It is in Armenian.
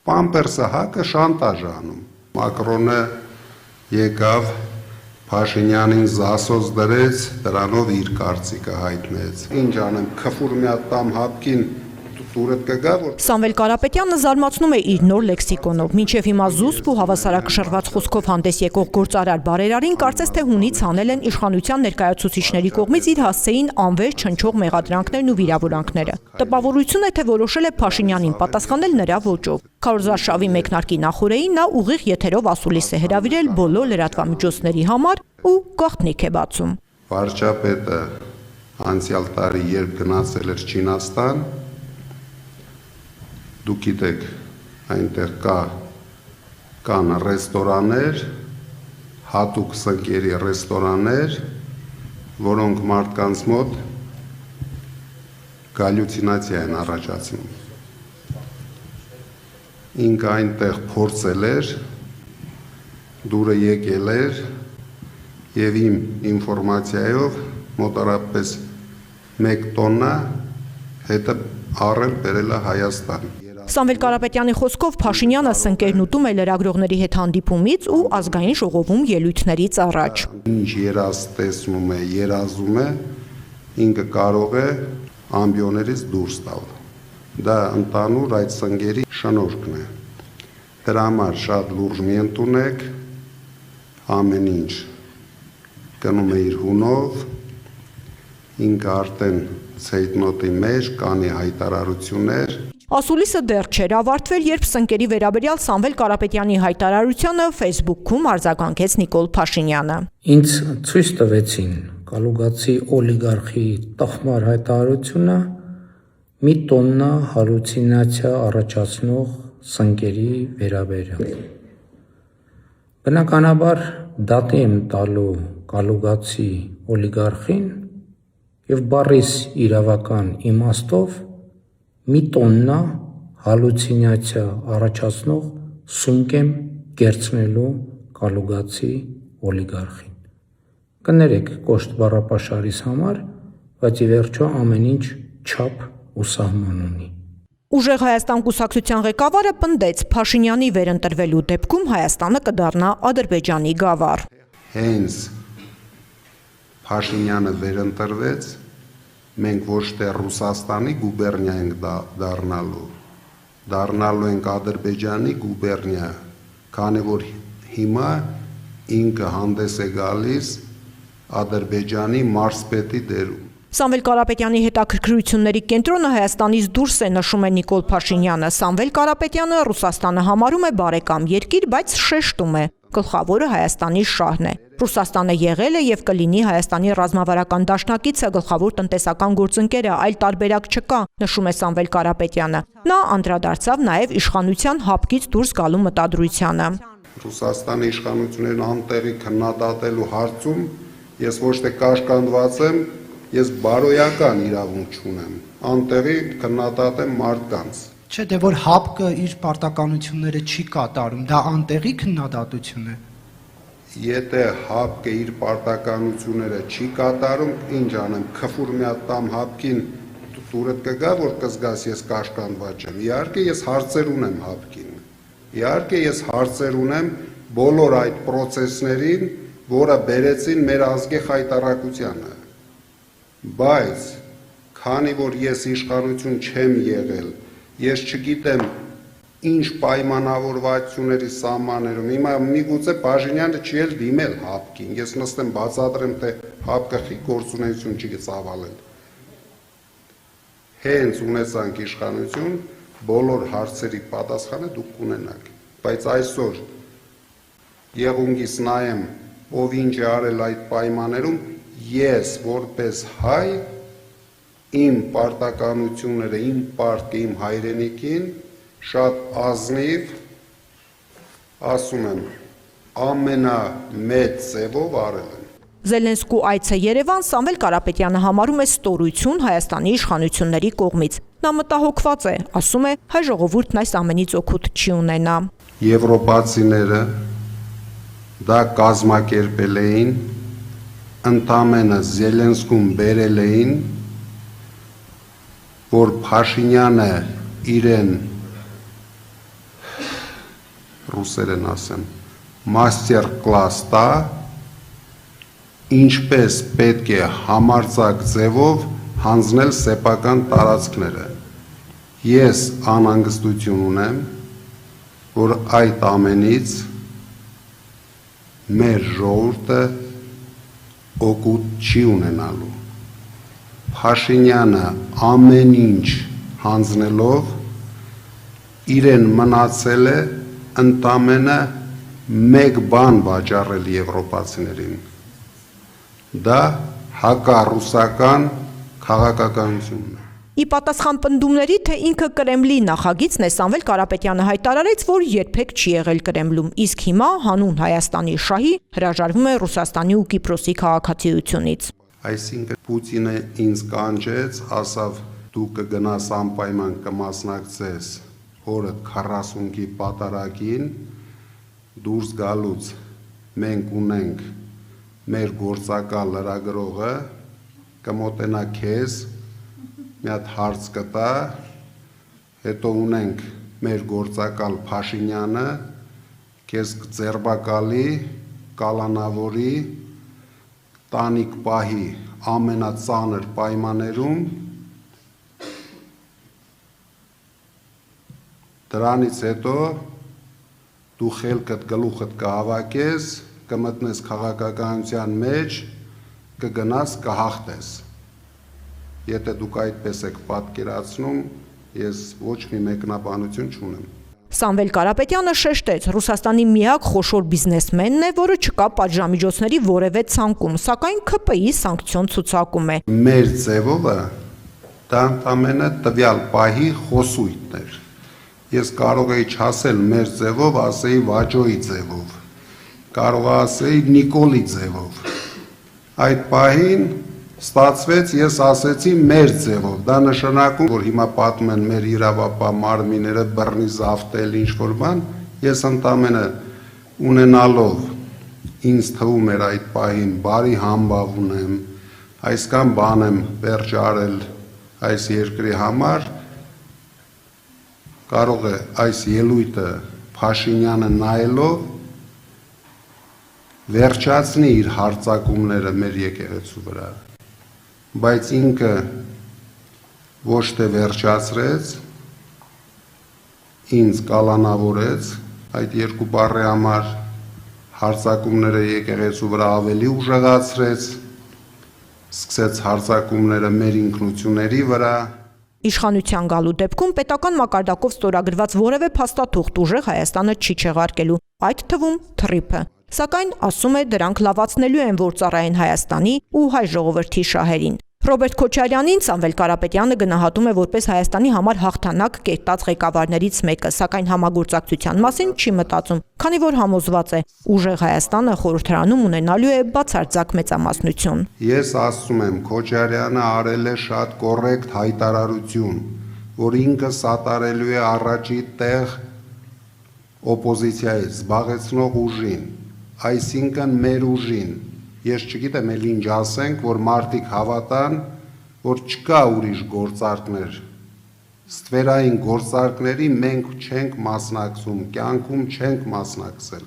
Պամպերսը հակը շանտաժ անում։ Մակրոնը եկավ Փաշինյանին զասոց դրեց, դրանով իր կարծիքը հայտնեց։ Ինչ անեմ, քֆուր մի հատ տամ հապկին տուրդ կգա, որ Սամվել Կարապետյանը զարմացնում է իր նոր լեքսիկոնով, մինչև հիմա զուսպ ու հավասարակշռված խոսքով հանդես եկող գործարար բարերարին կարծես թե հունից հանել են իշխանության ներկայացուցիչների կողմից իր հասցեին անվերջ հնչող մեղադրանքներն ու վիրավորանքները։ Տպավորություն է, թե որոշել է Փաշինյանին պատասխանել նրա ոճով։ Քարոզարշավի մեկնարկի նախօրեին նա ուղիղ եթերով ասուլիս է հրավիրել բոլոր լրատվամիջոցների համար ու գաղտնիք է բացում։ Վարչապետը անցյալ տարի երբ գնացել էր Չինաստան, դուք գիտեք, այնտեղ կան ռեստորաններ, հատուկ սնկերի ռեստորաններ, որոնք մարդկանց մոտ գալյուցինացիա են առաջացնում։ Ինքը այնտեղ փորձել էր, դուրը եկել էր եւ իմ ինֆորմացիայով մոտարապես 1 տոննա հետը առել բերել է Հայաստան։ Սամվել Կարապետյանի խոսքով Փաշինյանը սնկերն ուտում է լրագրողների հետ հանդիպումից ու ազգային ժողովում ելույթներից առաջ։ Ինչ երազ տեսնում է, երազում է, ինքը կարող է ամբիոներից դուրս տալ։ Դա ընդանուր այդ սնկերի շնորհքն է։ Դրա համար շատ լուրջ մի ընդունեք, ամեն ինչ գնում է իր հունով, ինքը արդեն ցեյտնոտի մեջ կանի հայտարարություններ։ Ասուլիսը դեռ չէր ավարտվել, երբ սնկերի վերաբերյալ Սամվել Կարապետյանի հայտարարությանը Facebook-ում արձագանքեց Նիկոլ Փաշինյանը։ Ինձ ցույց տվեցին կալուգացի օլիգարխի տխմար հայտարարությունը մի տոննա հալուցինացիա առաջացնող սնկերի վերաբերյալ։ Բնականաբար դատի եմ տալու կալուգացի օլիգարխին եւ բառիս իրավական իմաստով մի տոննա հալուցինացիա առաջացնող սունկ եմ կերցնելու կալուգացի օլիգարխին։ Կներեք կոշտ բառապաշարիս համար, բայց ի վերջո ամեն ինչ չափ ու սահման ունի։ Ուժեղ Հայաստան կուսակցության ղեկավարը պնդեց Փաշինյանի վերընտրվելու դեպքում Հայաստանը կդառնա Ադրբեջանի գավառ։ Հենց Փաշինյանը վերընտրվեց, մենք ոչ թե Ռուսաստանի գուբերնիա ենք դառնալու ենք Ադրբեջանի գուբերնիա, քանի որ հիմա ինքը հանդես է գալիս Ադրբեջանի մարզպետի դերում։ Սամվել Կարապետյանի հետաքրքրությունների կենտրոնը Հայաստանից դուրս է, նշում է Նիկոլ Փաշինյանը։ Սամվել Կարապետյանը Ռուսաստանը համարում է բարեկամ երկիր, բայց շեշտում է, գլխավորը Հայաստանի շահն է։ Ռուսաստանը եղել է եւ կլինի Հայաստանի ռազմավարական դաշնակիցը, գլխավոր տնտեսական գործընկերը, այլ տարբերակ չկա, նշում է Սամվել Կարապետյանը։ Նա անդրադարձավ նաեւ իշխանության հապկից դուրս գալու մտադրությանը։ Ռուսաստանի իշխանություններն անտեղի քննադատելու հարցում ես ոչ թե կաշկանդված եմ, ես բարոյական իրավունք չունեմ, անտեղի քննադատեմ մարդկանց։ Չէ, դե որ հապկը իր պարտականությունները չի կատարում, դա անտեղի քննադատություն է։ Եթե հապկը իր պարտականությունները չի կատարում, ինչ անեմ, քֆուր մի հատ տամ հապկին տուրդ կգա, որ կզգաս ես կաշկանդված եմ։ Իհարկե ես հարցեր ունեմ հապկին։ Իհարկե ես հարցեր ունեմ բոլոր այդ process-ներին, որը բերեցին մեր ազգի խայտարակությանը։ Բայց քանի որ ես իշխանություն չեմ եղել, ես չգիտեմ ինչ պայմանավորվածությունների սահմաններում, հիմա միգուցե Փաշինյանը չի էլ դիմել հապկին, ես նստեմ բացատրեմ, թե հապկը գործունեություն չի ծավալել։ Հենց ունեցանք իշխանություն, բոլոր հարցերի պատասխանը դուք կունենաք, բայց այսօր եղունգիս նայեմ, ով ինչ է արել այդ պայմաններում, ես որպես հայ իմ պարտականությունները, իմ պարտքը, իմ հայրենիքին շատ ազնիվ, ասում եմ, ամենամեծ ձևով արել եմ։ Զելենսկու այցը Երևան Սամվել Կարապետյանը համարում է ստորություն Հայաստանի իշխանությունների կողմից։ Նա մտահոգված է, ասում է, հայ ժողովուրդն այս ամենից օգուտ չի ունենա։ Եվրոպացիները դա կազմակերպել էին, ընդամենը Զելենսկուն բերել էին, որ Փաշինյանը իրեն ռուսերեն ասեմ, մաստեր կլաս տա, ինչպես պետք է համարձակ ձևով հանձնել սեփական տարածքները։ Ես անհանգստություն ունեմ, որ այդ ամենից մեր ժողովուրդը օգուտ չի ունենալու։ Փաշինյանը ամեն ինչ հանձնելով իրեն մնացել է ընդամենը մեկ բան վաճառել եվրոպացիներին։ Դա հակառուսական քաղաքականությունն է։ Ի պատասխան պնդումների, թե ինքը Կրեմլի նախագիծն է, Սամվել Կարապետյանը հայտարարեց, որ երբեք չի եղել Կրեմլում, իսկ հիմա հանուն Հայաստանի շահի հրաժարվում է Ռուսաստանի ու Կիպրոսի քաղաքացիությունից։ Այսինքն Պուտինը ինձ կանչեց, ասավ դու կգնաս անպայման կմասնակցես օրը 40-ի պատարագին, դուրս գալուց մենք ունենք մեր գործակալ լրագրողը, կմոտենա քեզ, մի հատ հարց կտա, հետո ունենք մեր գործակալ Փաշինյանը, քեզ ձերբակալի, կալանավորի, տանիք պահի ամենածանր պայմաններում, դրանից հետո դու խելքդ գլուխդ կհավաքես, կմտնես քաղաքականության մեջ, կգնաս կհաղթես։ Եթե դուք այդպես եք պատկերացնում, ես ոչ մի մեկնաբանություն չունեմ։ Սամվել Կարապետյանը շեշտեց, Ռուսաստանի միակ խոշոր բիզնեսմենն է, որը չկա պատժամիջոցների որևէ ցանկում, սակայն ՔՊԻ սանկցիոն ցուցակում է։ Մեր ձևովը դա ընդամենը տվյալ պահի խոսույթն էր։ Ես կարող էի չասել մեր ձևով, ասեի Վաջոյի ձևով, կարող ասեի Նիկոլի ձևով։ Այդ պահին ստացվեց, ես ասեցի մեր ձևով, դա նշանակում, որ հիմա պատում են մեր իրավապահ մարմինները բռնի զավթել ինչ-որ բան, ես ընդամենը ունենալով ինձ թվում էր այդ պահին բարի համբավ ունեմ, այսքան բան եմ վերջ արել այս երկրի համար, կարող է այս ելույթը Փաշինյանը նայելով վերջացնի իր հարձակումները մեր եկեղեցու վրա, բայց ինքը ոչ թե վերջացրեց, ինձ կալանավորեց այդ երկու բառի համար, հարձակումները եկեղեցու վրա ավելի ուժեղացրեց, սկսեց հարձակումները մեր ինքնությունների վրա։ Իշխանության գալու դեպքում պետական մակարդակով ստորագրված որևէ փաստաթուղթ ուժեղ Հայաստանը չի չեղարկելու, այդ թվում թռիփը։ Սակայն ասում է դրանք լավացնելու են, որ ծառայեն Հայաստանի ու հայ ժողովրդի շահերին։ Ռոբերտ Քոչարյանին Սամվել Կարապետյանը գնահատում է որպես Հայաստանի համար հաղթանակ կերտած ղեկավարներից մեկը, սակայն համագործակցության մասին չի մտածում, քանի որ համոզված է, ուժեղ Հայաստանը խորհրդարանում ունենալու է բացարձակ մեծամասնություն։ Ես ասում եմ, Քոչարյանը արել է շատ կոռեկտ հայտարարություն, որ ինքը սատարելու է առաջի տեղ օպոզիցիայից զբաղեցնող ուժին, այսինքն մեր ուժին։ Ես չգիտեմ էլ ինչ ասենք, որ մարդիկ հավատան, որ չկա ուրիշ գործարքներ, ստվերային գործարքների մենք չենք մասնակցում, կյանքում չենք մասնակցել։